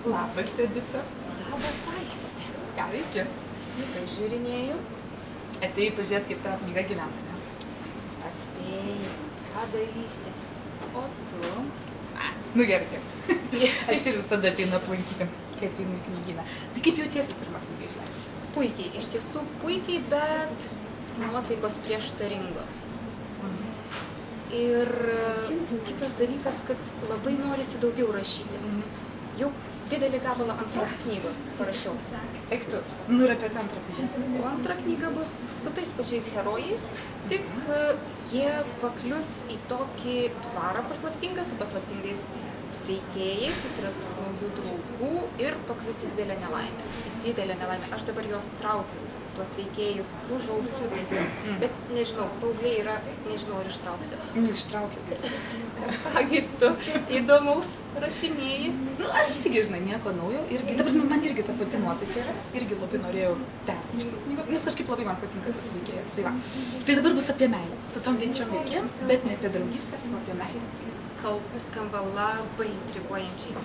Labas, Edita. Labas, Aiste. Ką veiki? Žiūrinėjau. Atėjai pažiūrėti, kaip tavo knyga gyvena, ne? Atspėjai. Ką darysi? O tu? Nu gerai. Aš ir visada ateinu aplankyti, kai ateinu į knygyną. Tai kaip jautiesi pirmą knygą išleidus? Puikiai. Iš tiesų puikiai, bet nuotaikos prieštaringos. Ir kitas dalykas, kad labai norisi daugiau rašyti. Jau didelį gabalą antros knygos parašiau. Eik tu, nu ir apie antrą knygą. O antra knyga bus su tais pačiais herojais, tik jie paklius į tokį dvarą paslaptingą, su paslaptingais veikėjais, susiras naujų draugų ir paklius į didelę nelaimę. Į didelę nelaimę. Aš dabar juos traukiu, tuos veikėjus, už ausių tiesiog. Bet nežinau, paaugliai yra, nežinau, ar ištrauksiu. Ištraukiu. Agi tu įdomaus rašinėjai? Nu, aš irgi, žinai, nieko naujo. Irgi, ta prasme, man irgi ta pati nuotaika yra. Irgi labai norėjau tęsti šitos knygos, nes kažkaip labai man patinka tas veikėjas. Tai va. Tai dabar bus apie meilę. Su tom vienčiom veikėjom, bet ne apie draugystę, o apie meilę. Skamba labai intriguojančiai.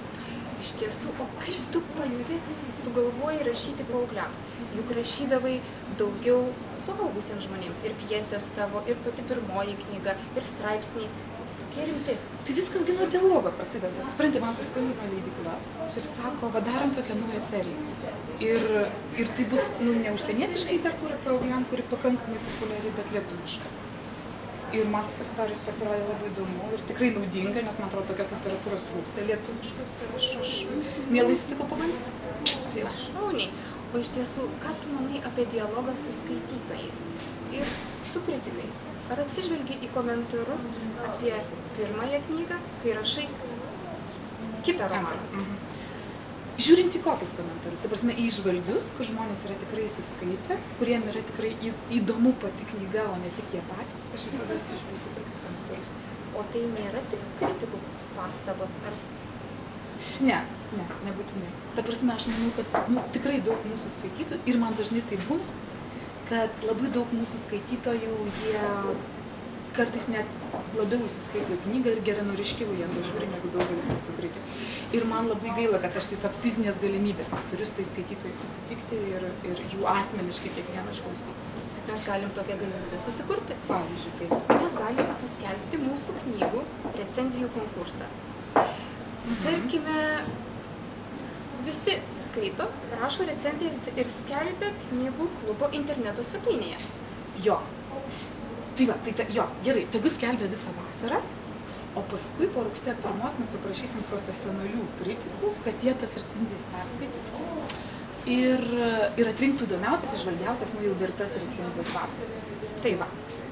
Iš tiesų, o kaip tu pati sugalvojai rašyti paaugliams? Juk rašydavai daugiau suaugusiems žmonėms. Ir pjesės tavo, ir pati pirmoji knyga, ir straipsniai. Tokie rimti. Tai viskas gi nuo dialogo prasideda. Supranti, man paskambino leidykla ir sako, va darom tokią naują seriją. Ir tai bus, nu, ne užsienietiška literatūra paaugliam, kuri pakankamai populiari, bet lietuviška. Ir man tai pasirodė labai įdomu ir tikrai naudinga, nes man atrodo, tokios literatūros trūksta lietuviškos ir aš mielai sutikau pabandyti. Tai šauniai. O iš tiesų, ką tu manai apie dialogą su skaitytojais ir su kritikais? Ar atsižvelgi į komentarus apie pirmąją knygą, kai rašai kitą romaną? Žiūrint į kokius komentarus, tai prasme, į įžvalgius, kur žmonės yra tikrai įsiskaitę, kuriem yra tikrai įdomu pati knyga, o ne tik jie patys, aš visada atsižvelgiu tokius komentarus. O tai nėra tik kritikų pastabos, ar? Ne, nebūtinai. Ta prasme, aš manau, kad tikrai daug mūsų skaitytojų, ir man dažnai tai būna, kad labai daug mūsų skaitytojų, jie kartais net labiau įsiskaito į knygą ir geranoriškiau jie žiūri negu daugelis mūsų kritikų. Ir man labai gaila, kad aš tiesiog fizinės galimybės neturiu su tais skaitytojais susitikti ir jų asmeniškai kiekvieną išklausyti. Bet mes galim tokią galimybę susikurti. Pavyzdžiui, tai. Mes galim paskelbti mūsų knygų recenzijų konkursą. Tarkime, visi skaito, rašo recenzijas ir skelbia knygų klubo interneto svetainėje. Jo. Jo, gerai, tegu skelbia visą vasarą, o paskui po rugsėjo 1 mes paprašysim profesionalių kritikų, kad jie tas recenzijas perskaitytų ir atrinktų įdomiausias, išvalgiausias, nu jau vertas recenzijos status. Tai va.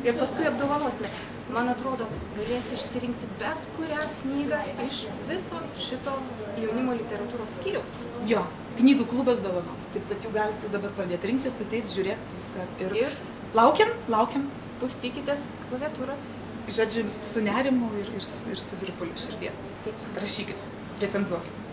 Ir paskui apdovanosime. Man atrodo, galės išsirinkti bet kurią knygą iš viso šito jaunimo literatūros skyriaus. Jo, knygų klubas dovanos. Taip, kad jau galite dabar pradėti rinktis, ateit, žiūrėti viską. Ir laukiam. Pustykitės klaviatūros. Žodžiu, su nerimu ir su virpuliu širdies. Taip. Rašykit, recenzuokit.